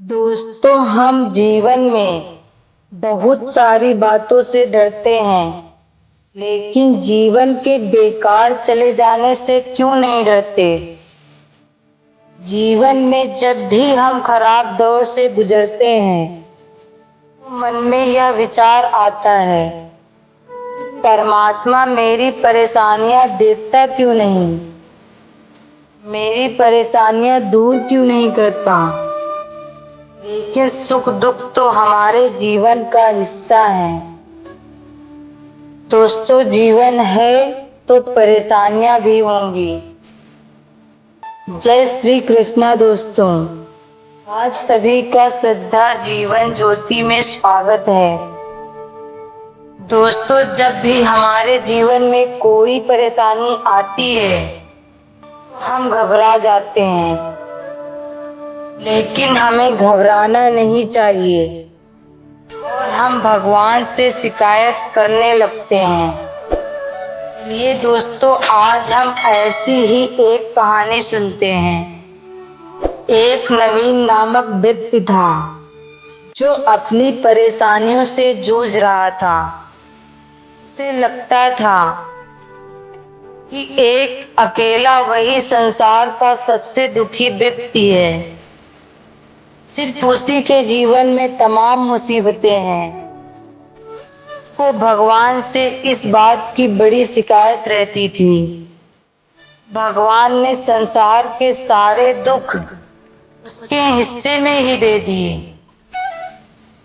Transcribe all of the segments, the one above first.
दोस्तों, हम जीवन में बहुत सारी बातों से डरते हैं, लेकिन जीवन के बेकार चले जाने से क्यों नहीं डरते। जीवन में जब भी हम खराब दौर से गुजरते हैं, तो मन में यह विचार आता है, परमात्मा मेरी परेशानियां देखता क्यों नहीं, मेरी परेशानियां दूर क्यों नहीं करता। लेकिन सुख दुख तो हमारे जीवन का हिस्सा है। दोस्तों, जीवन है तो परेशानियां भी होंगी। जय श्री कृष्णा। दोस्तों, आज सभी का श्रद्धा जीवन ज्योति में स्वागत है। दोस्तों, जब भी हमारे जीवन में कोई परेशानी आती है, हम घबरा जाते हैं, लेकिन हमें घबराना नहीं चाहिए और हम भगवान से शिकायत करने लगते हैं। चलिए दोस्तों, आज हम ऐसी ही एक कहानी सुनते हैं। एक नवीन नामक व्यक्ति था जो अपनी परेशानियों से जूझ रहा था। उसे लगता था कि एक अकेला वही संसार का सबसे दुखी व्यक्ति है। सिर्फ उसी के जीवन में तमाम मुसीबतें हैं। को भगवान से इस बात की बड़ी शिकायत रहती थी। भगवान ने संसार के सारे दुख उसके हिस्से में ही दे दिए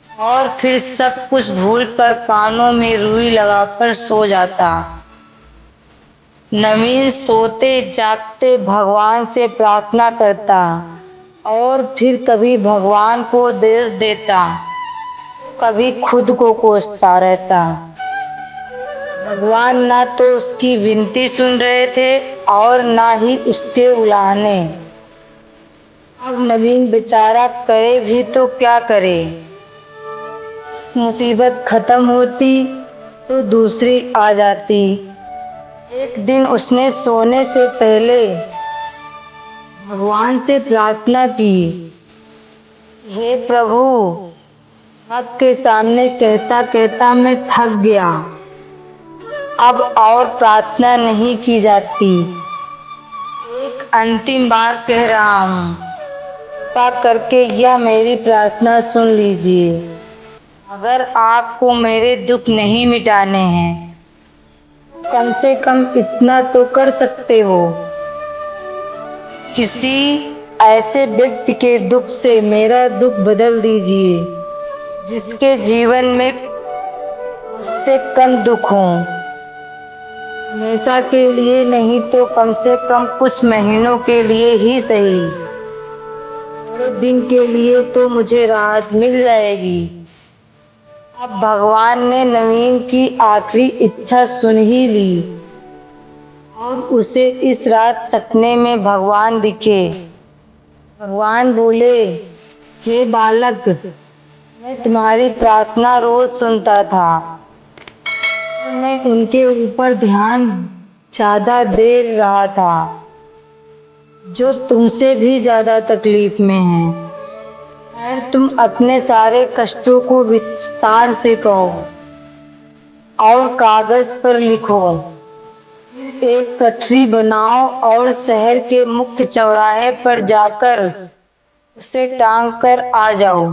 और फिर सब कुछ भूलकर कानों में रुई लगाकर सो जाता। नवीन सोते जागते भगवान से प्रार्थना करता और फिर कभी भगवान को दोष देता, कभी खुद को कोसता रहता। भगवान ना तो उसकी विनती सुन रहे थे और ना ही उसके उलाहने। अब नवीन बेचारा करे भी तो क्या करे। मुसीबत खत्म होती तो दूसरी आ जाती। एक दिन उसने सोने से पहले भगवान से प्रार्थना की, हे प्रभु, आपके सामने कहता कहता मैं थक गया, अब और प्रार्थना नहीं की जाती। एक अंतिम बार कह रहा हूँ, कृपा करके यह मेरी प्रार्थना सुन लीजिए। अगर आपको मेरे दुख नहीं मिटाने हैं, कम से कम इतना तो कर सकते हो, किसी ऐसे व्यक्ति के दुख से मेरा दुख बदल दीजिए जिसके जीवन में उससे कम दुख हो। हमेशा के लिए नहीं तो कम से कम कुछ महीनों के लिए ही सही, थोड़े दिन के लिए तो मुझे राहत मिल जाएगी। अब भगवान ने नवीन की आखिरी इच्छा सुन ही ली और उसे इस रात सपने में भगवान दिखे। भगवान बोले, हे बालक, मैं तुम्हारी प्रार्थना रोज सुनता था। मैं उनके ऊपर ध्यान ज्यादा दे रहा था जो तुमसे भी ज्यादा तकलीफ में है। और तुम अपने सारे कष्टों को विस्तार से कहो और कागज पर लिखो। एक गठरी बनाओ और शहर के मुख्य चौराहे पर जाकर उसे टांग कर आ जाओ।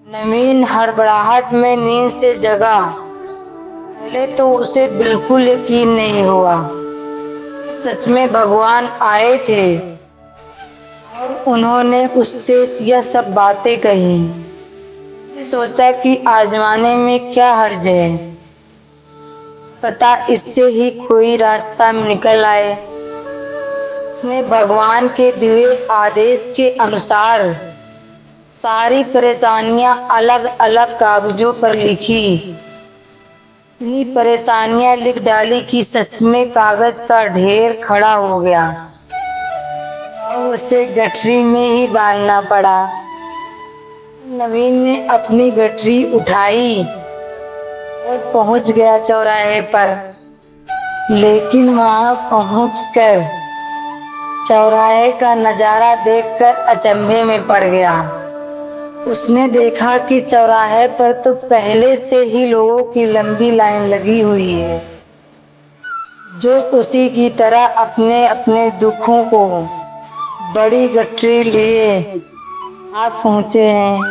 नवीन हड़बड़ाहट में नींद से जगा। पहले तो उसे बिल्कुल यकीन नहीं हुआ, सच में भगवान आए थे और उन्होंने उससे यह सब बातें कही। सोचा कि आजमाने में क्या हर्ज है, पता इससे ही कोई रास्ता निकल आए। उसने भगवान के दिए आदेश के अनुसार सारी परेशानियां अलग अलग कागजों पर लिखी। इतनी परेशानियां लिख डाली कि सच में कागज का ढेर खड़ा हो गया और उसे गठरी में ही बांधना पड़ा। नवीन ने अपनी गठरी उठाई और पहुंच गया चौराहे पर, लेकिन वहां पहुंचकर चौराहे का नजारा देखकर अचंभे में पड़ गया। उसने देखा कि चौराहे पर तो पहले से ही लोगों की लंबी लाइन लगी हुई है, जो उसी की तरह अपने अपने दुखों को बड़ी गठरी लिए आप पहुंचे हैं।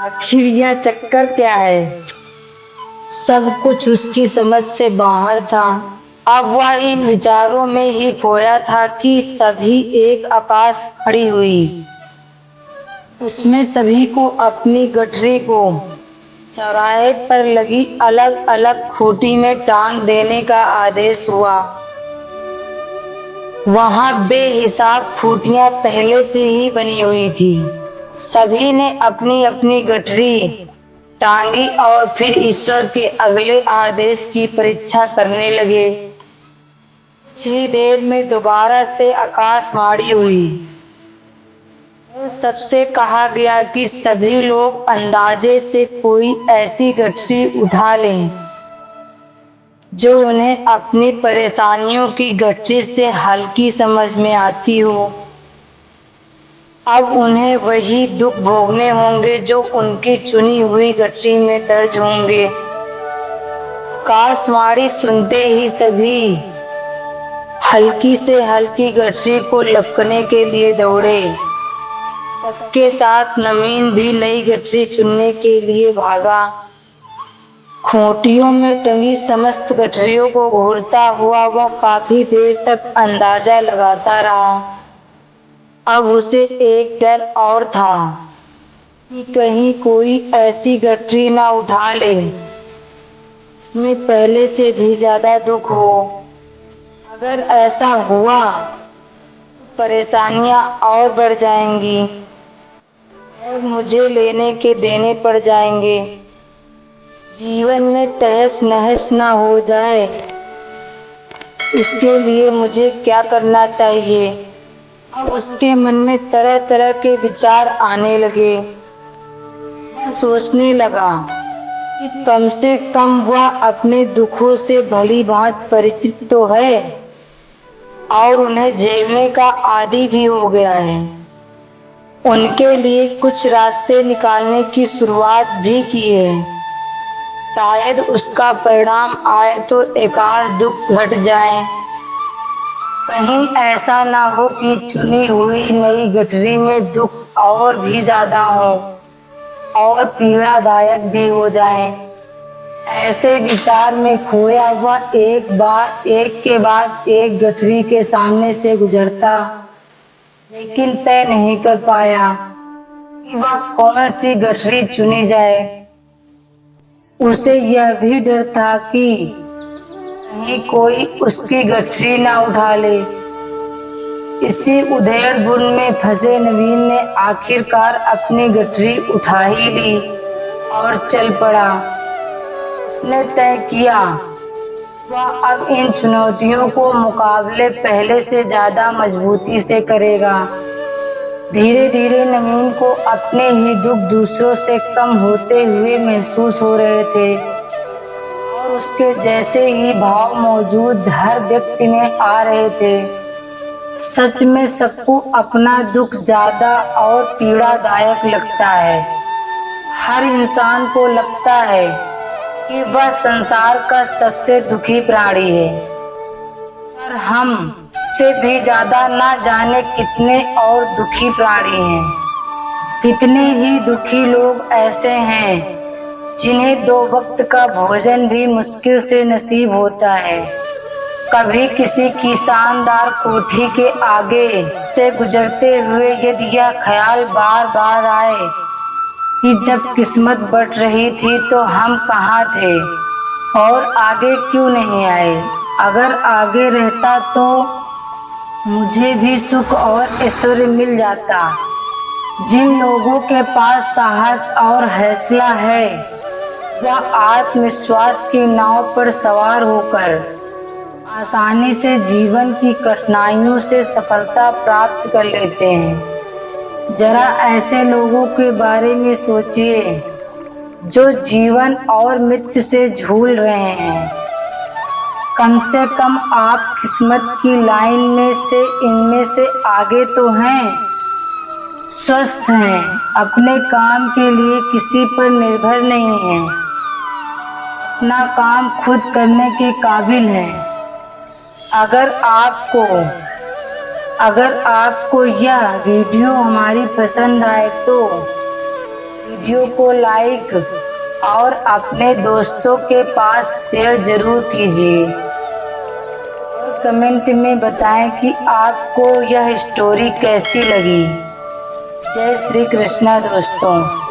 आखिर यह चक्कर क्या है? सब कुछ उसकी समझ से बाहर था। अब वह इन विचारों में ही खोया था कि तभी एक आकाश खड़ी हुई। उसमें सभी को अपनी गठरी को चौराहे पर लगी अलग अलग खूंटी में टांग देने का आदेश हुआ। वहां बेहिसाब खूंटियां पहले से ही बनी हुई थी। सभी ने अपनी अपनी गठरी टांगी और फिर ईश्वर के अगले आदेश की परीक्षा करने लगे। कुछ देर में दोबारा से आकाशवाणी हुई। सबसे कहा गया कि सभी लोग अंदाजे से कोई ऐसी गठरी उठा लें जो उन्हें अपनी परेशानियों की गठरी से हल्की समझ में आती हो। अब उन्हें वही दुख भोगने होंगे जो उनकी चुनी हुई गठरी में दर्ज होंगे। आकाशवाणी सुनते ही सभी हल्की से हल्की गठरी को लपकने के लिए दौड़े। सबके साथ नवीन भी नई गठरी चुनने के लिए भागा। खूंटियों में टंगी समस्त गठरियों को घूरता हुआ वह काफी देर तक अंदाजा लगाता रहा। अब उसे एक डर और था कि कहीं कोई ऐसी गठरी ना उठा ले इसमें पहले से भी ज्यादा दुख हो। अगर ऐसा हुआ तो परेशानियां और बढ़ जाएंगी और मुझे लेने के देने पड़ जाएंगे। जीवन में तहस नहस ना हो जाए, इसके लिए मुझे क्या करना चाहिए? अब उसके मन में तरह तरह के विचार आने लगे। वह सोचने लगा कि कम से कम वह अपने दुखों से भली भांति परिचित तो है और उन्हें झेलने का आदी भी हो गया है। उनके लिए कुछ रास्ते निकालने की शुरुआत भी की है। शायद उसका परिणाम आए तो एकाध दुख घट जाए। कहीं ऐसा ना हो कि चुनी हुई नई गठरी में दुख और भी ज्यादा हो और पीड़ादायक भी हो जाए। ऐसे विचार में खोया वह एक के बाद एक गठरी के सामने से गुजरता, लेकिन तय नहीं कर पाया कि वह कौन सी गठरी चुनी जाए। उसे यह भी डर था कि कहीं कोई उसकी गठरी ना उठा ले। इसी उधेड़ बुन में फंसे नवीन ने आखिरकार अपनी गठरी उठा ही ली और चल पड़ा। उसने तय किया वह अब इन चुनौतियों को मुकाबले पहले से ज्यादा मजबूती से करेगा। धीरे धीरे नवीन को अपने ही दुख दूसरों से कम होते हुए महसूस हो रहे थे और उसके जैसे ही भाव मौजूद हर व्यक्ति में आ रहे थे। सच में सबको अपना दुख ज्यादा और पीड़ादायक लगता है। हर इंसान को लगता है कि वह संसार का सबसे दुखी प्राणी है, पर हम से भी ज्यादा ना जाने कितने और दुखी प्राणी हैं। कितने ही दुखी लोग ऐसे हैं जिन्हें दो वक्त का भोजन भी मुश्किल से नसीब होता है। कभी किसी की शानदार कोठी के आगे से गुजरते हुए यदि यह ख्याल बार बार आए कि जब किस्मत बट रही थी तो हम कहाँ थे और आगे क्यों नहीं आए। अगर आगे रहता तो मुझे भी सुख और ऐश्वर्य मिल जाता। जिन लोगों के पास साहस और हौसला है वह आत्मविश्वास की नाव पर सवार होकर आसानी से जीवन की कठिनाइयों से सफलता प्राप्त कर लेते हैं। जरा ऐसे लोगों के बारे में सोचिए जो जीवन और मृत्यु से झूल रहे हैं। कम से कम आप किस्मत की लाइन में से इनमें से आगे तो हैं। स्वस्थ हैं, अपने काम के लिए किसी पर निर्भर नहीं हैं, अपना काम खुद करने के काबिल हैं। अगर आपको यह वीडियो हमारी पसंद आए तो वीडियो को लाइक और अपने दोस्तों के पास शेयर जरूर कीजिए और कमेंट में बताएं कि आपको यह स्टोरी कैसी लगी। जय श्री कृष्णा दोस्तों।